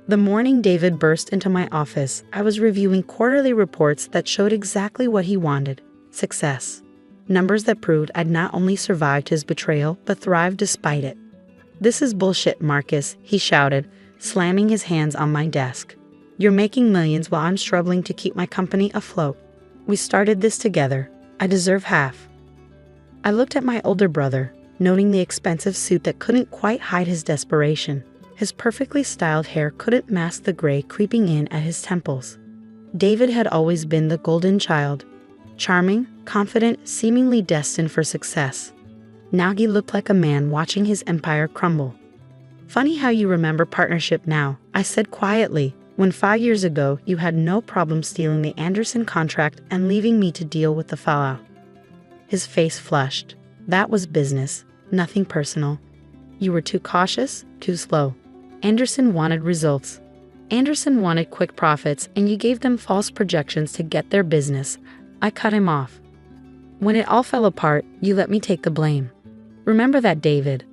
The morning David burst into my office, I was reviewing quarterly reports that showed exactly what he wanted: success. Numbers that proved I'd not only survived his betrayal, but thrived despite it. "This is bullshit, Marcus," he shouted, slamming his hands on my desk. "You're making millions while I'm struggling to keep my company afloat. We started this together. I deserve half." I looked at my older brother, noting the expensive suit that couldn't quite hide his desperation. His perfectly styled hair couldn't mask the gray creeping in at his temples. David had always been the golden child. Charming, confident, seemingly destined for success. Now he looked like a man watching his empire crumble. "Funny how you remember partnership now," I said quietly, "when 5 years ago you had no problem stealing the Anderson contract and leaving me to deal with the fallout." His face flushed. "That was business, nothing personal. You were too cautious, too slow. Anderson wanted results. Anderson wanted quick profits, and you gave them false projections to get their business." I cut him off. "When it all fell apart, you let me take the blame. Remember that, David?"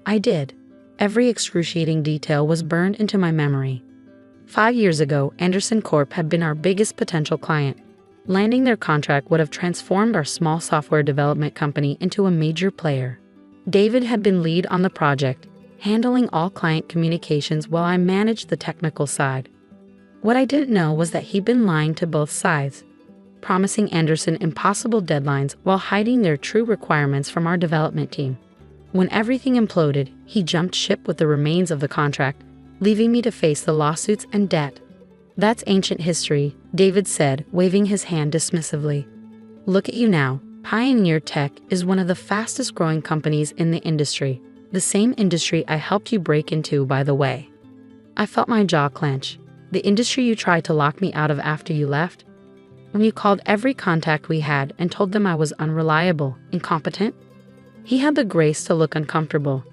I did. Every excruciating detail was burned into my memory. 5 years ago, Anderson Corp had been our biggest potential client. Landing their contract would have transformed our small software development company into a major player. David had been lead on the project, handling all client communications while I managed the technical side. What I didn't know was that he'd been lying to both sides, promising Anderson impossible deadlines while hiding their true requirements from our development team. When everything imploded, he jumped ship with the remains of the contract, leaving me to face the lawsuits and debt. "That's ancient history," David said, waving his hand dismissively. "Look at you now. Pioneer Tech is one of the fastest growing companies in the industry. The same industry I helped you break into, by the way." I felt my jaw clench. "The industry you tried to lock me out of after you left? When you called every contact we had and told them I was unreliable, incompetent?" He had the grace to look uncomfortable.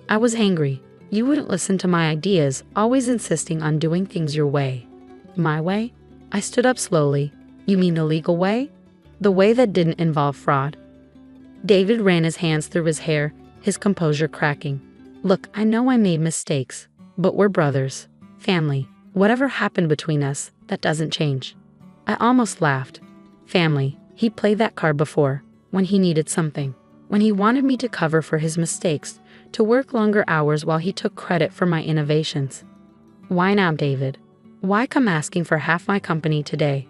"I was angry. You wouldn't listen to my ideas, always insisting on doing things your way." "My way?" I stood up slowly. "You mean the legal way? The way that didn't involve fraud?" David ran his hands through his hair, his composure cracking. "Look, I know I made mistakes, but we're brothers. Family. Whatever happened between us, that doesn't change." I almost laughed. Family. He played that card before, when he needed something. When he wanted me to cover for his mistakes, to work longer hours while he took credit for my innovations. "Why now, David? Why come asking for half my company today?"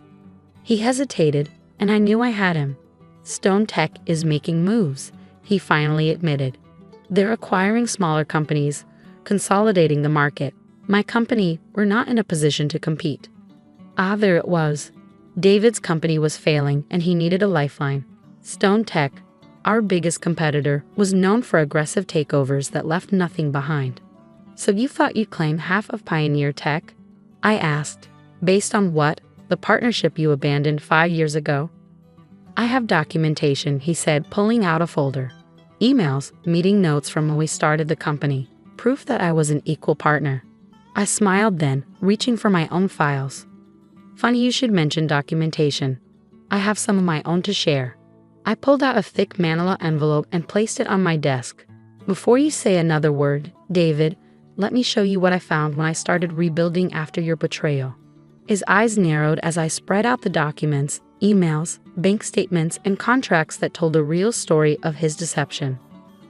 He hesitated, and I knew I had him. "Stone Tech is making moves," he finally admitted. "They're acquiring smaller companies, consolidating the market. My company, we're not in a position to compete." There it was. David's company was failing, and he needed a lifeline. Stone Tech, our biggest competitor, was known for aggressive takeovers that left nothing behind. "So you thought you'd claim half of Pioneer Tech?" I asked. "Based on what? The partnership you abandoned 5 years ago?" "I have documentation," he said, pulling out a folder. "Emails, meeting notes from when we started the company. Proof that I was an equal partner." I smiled then, reaching for my own files. "Funny you should mention documentation. I have some of my own to share." I pulled out a thick manila envelope and placed it on my desk. "Before you say another word, David, let me show you what I found when I started rebuilding after your betrayal." His eyes narrowed as I spread out the documents, emails, bank statements, and contracts that told the real story of his deception.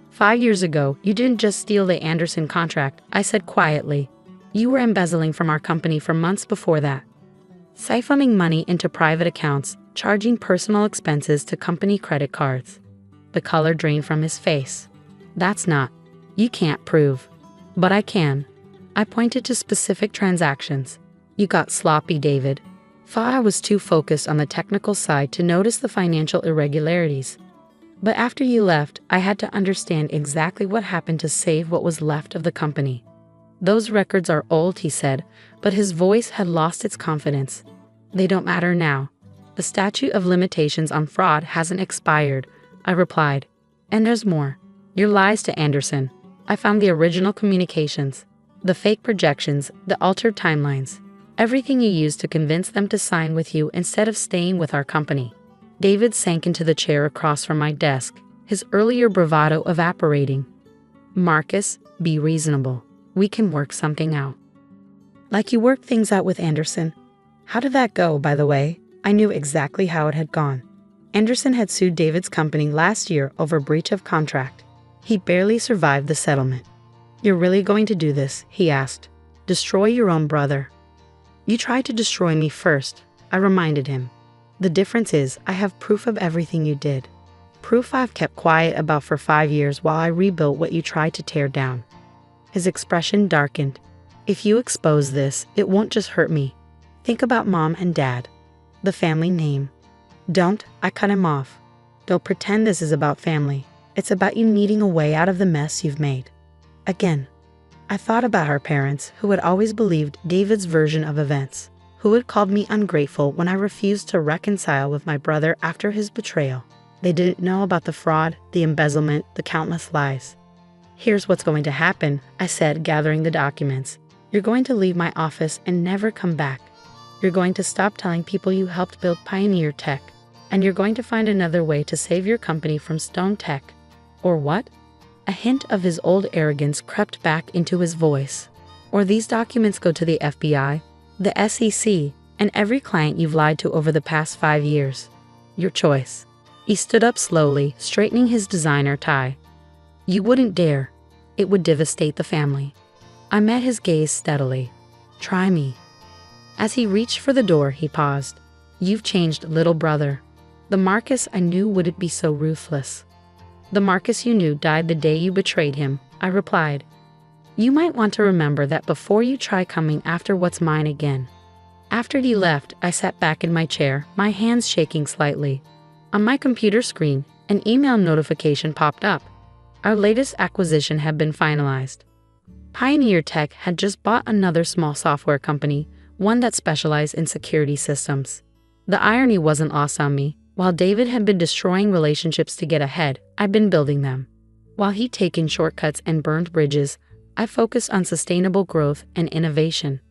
5 years ago, you didn't just steal the Anderson contract," I said quietly. "You were embezzling from our company for months before that. Siphoning money into private accounts, charging personal expenses to company credit cards." The color drained from his face. "That's not. You can't prove." "But I can." I pointed to specific transactions. "You got sloppy, David. Thought I was too focused on the technical side to notice the financial irregularities. But after you left, I had to understand exactly what happened to save what was left of the company." "Those records are old," he said, but his voice had lost its confidence. "They don't matter now. The statute of limitations on fraud hasn't expired," I replied. "And there's more. Your lies to Anderson. I found the original communications, the fake projections, the altered timelines. Everything you used to convince them to sign with you instead of staying with our company." David sank into the chair across from my desk, his earlier bravado evaporating. "Marcus, be reasonable. We can work something out." Like you worked things out with Anderson. How did that go, by the way? I knew exactly how it had gone. Anderson had sued David's company last year over breach of contract. He barely survived the settlement. You're really going to do this? He asked. Destroy your own brother. You tried to destroy me first, I reminded him. The difference is I have proof of everything you did. Proof I've kept quiet about for 5 years while I rebuilt what you tried to tear down. His expression darkened. If you expose this, it won't just hurt me. Think about Mom and Dad. The family name. Don't, I cut him off. Don't pretend this is about family. It's about you needing a way out of the mess you've made. Again, I thought about our parents, who had always believed David's version of events, who had called me ungrateful when I refused to reconcile with my brother after his betrayal. They didn't know about the fraud, the embezzlement, the countless lies. Here's what's going to happen, I said, gathering the documents. You're going to leave my office and never come back. You're going to stop telling people you helped build Pioneer Tech, and you're going to find another way to save your company from Stone Tech. Or what? A hint of his old arrogance crept back into his voice. Or these documents go to the FBI, the SEC, and every client you've lied to over the past 5 years. Your choice. He stood up slowly, straightening his designer tie. You wouldn't dare. It would devastate the family. I met his gaze steadily. Try me. As he reached for the door, he paused. You've changed, little brother. The Marcus I knew wouldn't be so ruthless. The Marcus you knew died the day you betrayed him, I replied. You might want to remember that before you try coming after what's mine again. After he left, I sat back in my chair, my hands shaking slightly. On my computer screen, an email notification popped up. Our latest acquisition had been finalized. Pioneer Tech had just bought another small software company, one that specialized in security systems. The irony wasn't lost on me. While David had been destroying relationships to get ahead, I'd been building them. While he'd taken shortcuts and burned bridges, I focused on sustainable growth and innovation.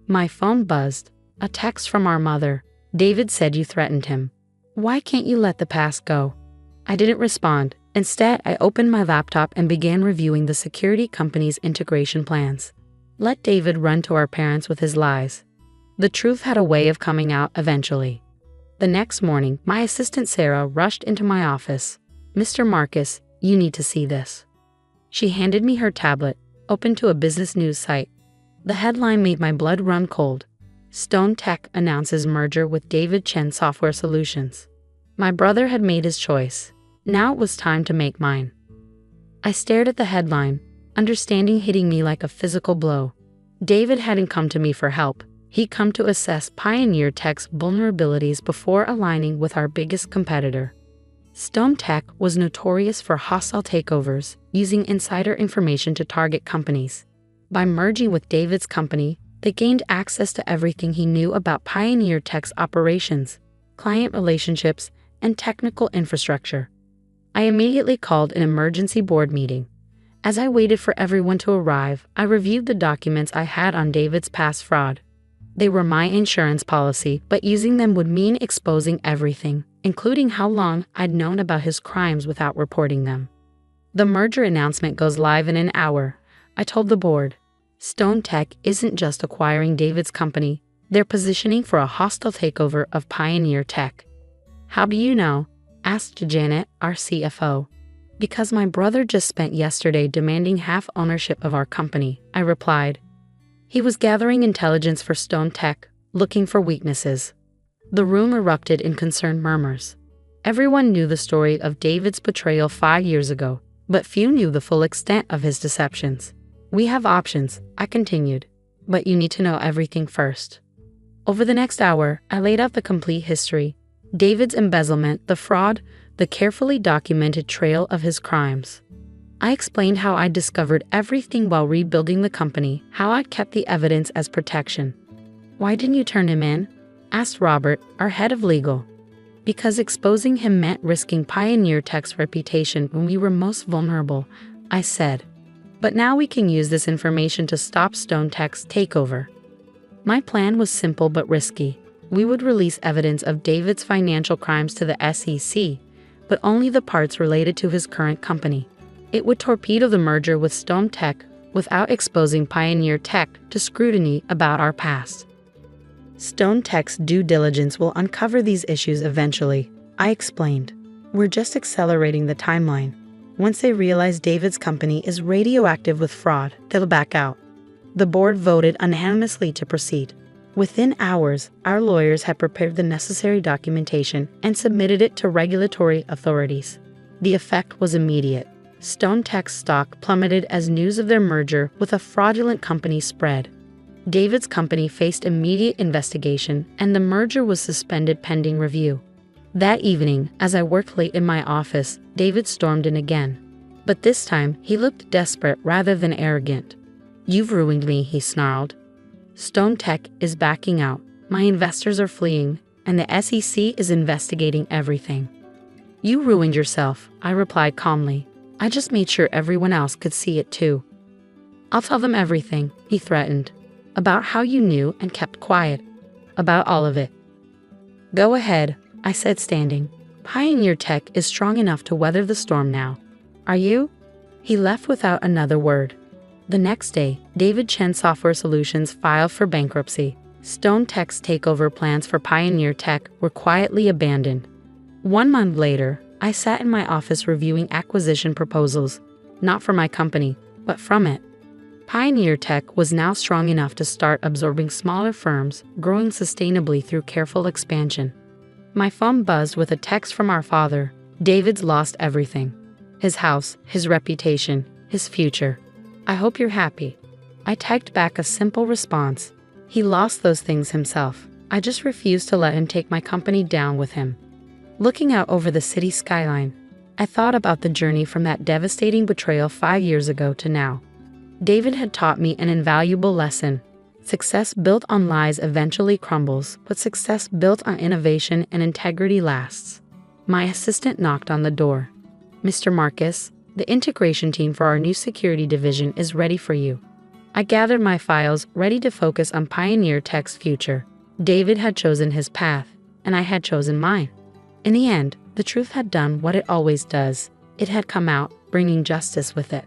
My phone buzzed. A text from our mother. David said you threatened him. Why can't you let the past go? I didn't respond. Instead, I opened my laptop and began reviewing the security company's integration plans. Let David run to our parents with his lies. The truth had a way of coming out eventually. The next morning, my assistant Sarah rushed into my office. Mr. Marcus, you need to see this. She handed me her tablet, open to a business news site. The headline made my blood run cold. Stone Tech announces merger with David Chen Software Solutions. My brother had made his choice. Now it was time to make mine. I stared at the headline, understanding hitting me like a physical blow. David hadn't come to me for help. He'd come to assess Pioneer Tech's vulnerabilities before aligning with our biggest competitor. Stone Tech was notorious for hostile takeovers, using insider information to target companies. By merging with David's company, they gained access to everything he knew about Pioneer Tech's operations, client relationships, and technical infrastructure. I immediately called an emergency board meeting. As I waited for everyone to arrive, I reviewed the documents I had on David's past fraud. They were my insurance policy, but using them would mean exposing everything, including how long I'd known about his crimes without reporting them. The merger announcement goes live in an hour, I told the board. Stone Tech isn't just acquiring David's company, they're positioning for a hostile takeover of Pioneer Tech. How do you know? Asked Janet, our CFO. Because my brother just spent yesterday demanding half ownership of our company, I replied. He was gathering intelligence for Stone Tech, looking for weaknesses. The room erupted in concerned murmurs. Everyone knew the story of David's betrayal 5 years ago, but few knew the full extent of his deceptions. We have options, I continued, but you need to know everything first. Over the next hour, I laid out the complete history. David's embezzlement, the fraud, the carefully documented trail of his crimes. I explained how I'd discovered everything while rebuilding the company, how I'd kept the evidence as protection. Why didn't you turn him in? Asked Robert, our head of legal. Because exposing him meant risking Pioneer Tech's reputation when we were most vulnerable, I said. But now we can use this information to stop Stone Tech's takeover. My plan was simple but risky. We would release evidence of David's financial crimes to the SEC, but only the parts related to his current company. It would torpedo the merger with Stone Tech, without exposing Pioneer Tech to scrutiny about our past. Stone Tech's due diligence will uncover these issues eventually, I explained. We're just accelerating the timeline. Once they realize David's company is radioactive with fraud, they'll back out. The board voted unanimously to proceed. Within hours, our lawyers had prepared the necessary documentation and submitted it to regulatory authorities. The effect was immediate. Stone Tech's stock plummeted as news of their merger with a fraudulent company spread. David's company faced immediate investigation, and the merger was suspended pending review. That evening, as I worked late in my office, David stormed in again. But this time, he looked desperate rather than arrogant. "You've ruined me," he snarled. "Stone Tech is backing out, my investors are fleeing, and the SEC is investigating everything." "You ruined yourself," I replied calmly. "I just made sure everyone else could see it too." "I'll tell them everything," he threatened. "About how you knew and kept quiet. About all of it." "Go ahead," I said, standing. "Pioneer Tech is strong enough to weather the storm now. Are you?" He left without another word. The next day, David Chen Software Solutions filed for bankruptcy. Stone Tech's takeover plans for Pioneer Tech were quietly abandoned. 1 month later, I sat in my office reviewing acquisition proposals, not for my company, but from it. Pioneer Tech was now strong enough to start absorbing smaller firms, growing sustainably through careful expansion. My phone buzzed with a text from our father. "David's lost everything. His house, his reputation, his future. I hope you're happy." I typed back a simple response. He lost those things himself. I just refused to let him take my company down with him. Looking out over the city skyline, I thought about the journey from that devastating betrayal 5 years ago to now. David had taught me an invaluable lesson. Success built on lies eventually crumbles, but success built on innovation and integrity lasts. My assistant knocked on the door. "Mr. Marcus, the integration team for our new security division is ready for you." I gathered my files, ready to focus on Pioneer Tech's future. David had chosen his path, and I had chosen mine. In the end, the truth had done what it always does. It had come out, bringing justice with it.